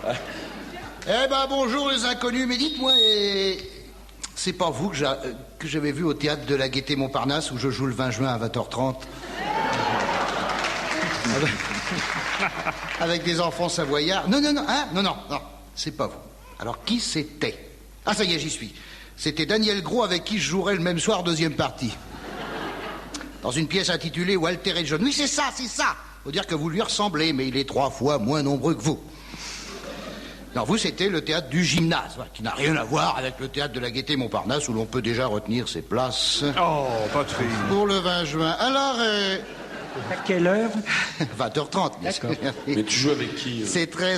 Eh ben, bonjour les inconnus, mais dites-moi, c'est pas vous que j'avais vu au théâtre de la Gaîté Montparnasse où je joue le 20 juin à 20h30 avec des enfants savoyards? Non, c'est pas vous. Alors, qui c'était? Ah, ça y est, j'y suis. C'était Daniel Gros avec qui je jouerais le même soir, deuxième partie. Dans une pièce intitulée Walter et John. Oui, c'est ça. Faut dire que vous lui ressemblez, mais il est 3 fois moins nombreux que vous. Non, vous, c'était le théâtre du Gymnase, qui n'a rien à voir avec le théâtre de la Gaîté Montparnasse, où l'on peut déjà retenir ses places. Oh, Patrick. Pour le 20 juin. Alors, À quelle heure? 20h30, bien sûr. Mais tu joues avec qui C'est très...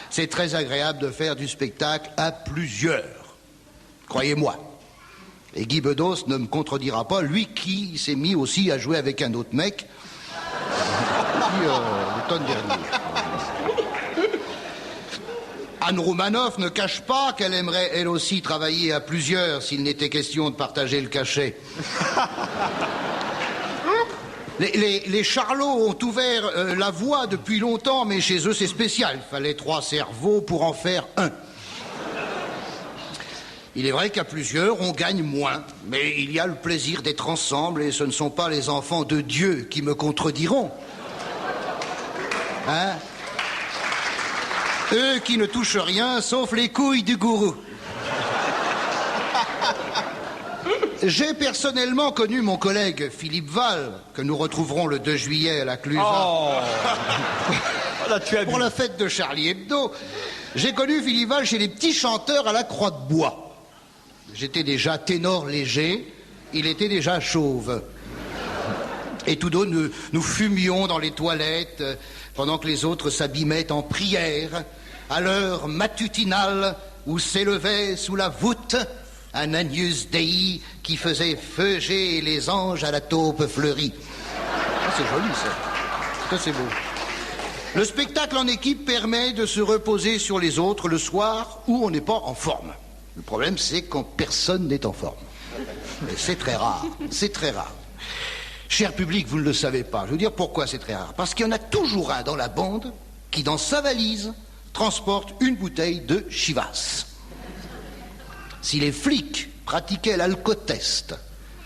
C'est très agréable de faire du spectacle à plusieurs. Croyez-moi. Et Guy Bedos ne me contredira pas, lui qui s'est mis aussi à jouer avec un autre mec l'automne dernier. Anne Roumanoff ne cache pas qu'elle aimerait elle aussi travailler à plusieurs s'il n'était question de partager le cachet. Les Charlots ont ouvert la voie depuis longtemps, mais chez eux c'est spécial. Il fallait 3 cerveaux pour en faire un. Il est vrai qu'à plusieurs, on gagne moins, mais il y a le plaisir d'être ensemble et ce ne sont pas les enfants de Dieu qui me contrediront. Hein? Eux qui ne touchent rien, sauf les couilles du gourou. J'ai personnellement connu mon collègue Philippe Val, que nous retrouverons le 2 juillet à la Clusa. Oh. Là, tu as Pour la fête de Charlie Hebdo. J'ai connu Philippe Val chez les petits chanteurs à la Croix de Bois. J'étais déjà ténor léger, il était déjà chauve. Et tous deux, nous fumions dans les toilettes pendant que les autres s'abîmaient en prière à l'heure matutinale où s'élevait sous la voûte un Agnus Dei qui faisait feuger les anges à la taupe fleurie. Ah, c'est joli, ça. Ça, c'est beau. Le spectacle en équipe permet de se reposer sur les autres le soir où on n'est pas en forme. Le problème, c'est quand personne n'est en forme. Et c'est très rare. C'est très rare. Cher public, vous ne le savez pas. Je vais vous dire pourquoi c'est très rare. Parce qu'il y en a toujours un dans la bande qui, dans sa valise, transporte une bouteille de Chivas. Si les flics pratiquaient l'alcotest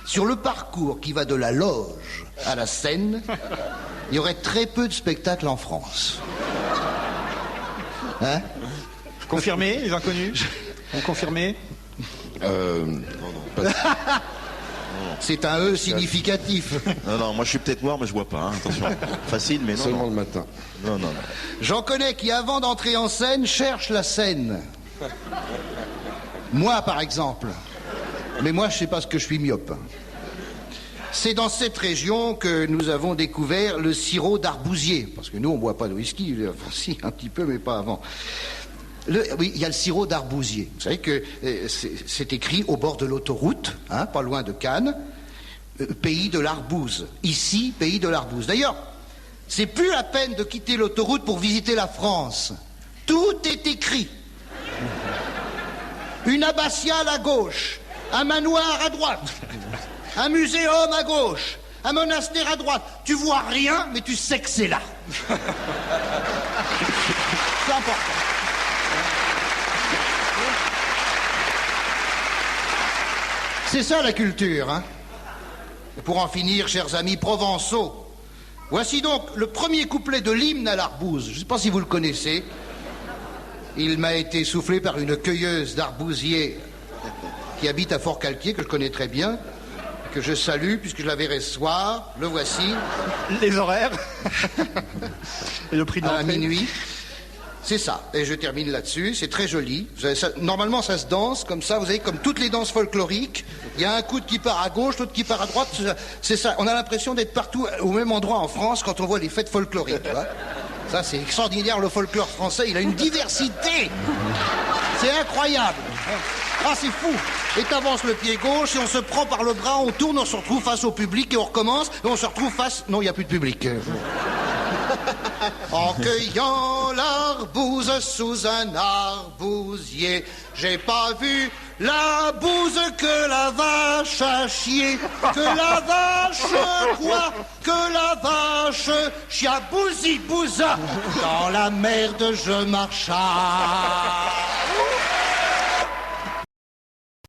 sur le parcours qui va de la loge à la scène, il y aurait très peu de spectacles en France. Hein? Confirmé, les inconnus? Vous confirmez? Non, pas de... C'est un E significatif. Non, moi je suis peut-être noir, mais je vois pas, hein. Attention. Facile, mais non. Seulement non. le matin. Non. J'en connais qui, avant d'entrer en scène, cherchent la scène. Moi, par exemple. Mais moi, je sais pas ce que je suis myope. C'est dans cette région que nous avons découvert le sirop d'arbousier. Parce que nous, on boit pas de whisky. Enfin, si, un petit peu, mais pas avant. Oui, il y a le sirop d'arbousier. Vous savez que c'est écrit au bord de l'autoroute, hein, pas loin de Cannes, pays de l'arbouze. Ici, pays de l'arbouze. D'ailleurs, c'est plus la peine de quitter l'autoroute pour visiter la France. Tout est écrit. Une abbatiale à gauche, un manoir à droite, un muséum à gauche, un monastère à droite. Tu vois rien, mais tu sais que c'est là. C'est important. C'est ça la culture, hein. Et pour en finir, chers amis provençaux, voici donc le premier couplet de l'hymne à l'arbouze. Je ne sais pas si vous le connaissez. Il m'a été soufflé par une cueilleuse d'arbousiers qui habite à Fort-Calquier, que je connais très bien, que je salue puisque je la verrai ce soir. Le voici. Les horaires et le prix de À l'entrée. minuit. C'est ça. Et je termine là-dessus. C'est très joli. Vous savez, normalement, ça se danse comme ça. Vous savez, comme toutes les danses folkloriques. Il y a un coude qui part à gauche, l'autre qui part à droite. C'est ça. On a l'impression d'être partout au même endroit en France quand on voit les fêtes folkloriques. Tu vois. Ça, c'est extraordinaire. Le folklore français, il a une diversité. C'est incroyable. Ah, c'est fou. Et t'avances le pied gauche et on se prend par le bras, on tourne, on se retrouve face au public et on recommence. Et on se retrouve face... Non, il n'y a plus de public. En cueillant l'arbouze sous un arbousier, j'ai pas vu la bouse que la vache a chié, que la vache quoi, que la vache chia bousi bousa, dans la merde je marcha.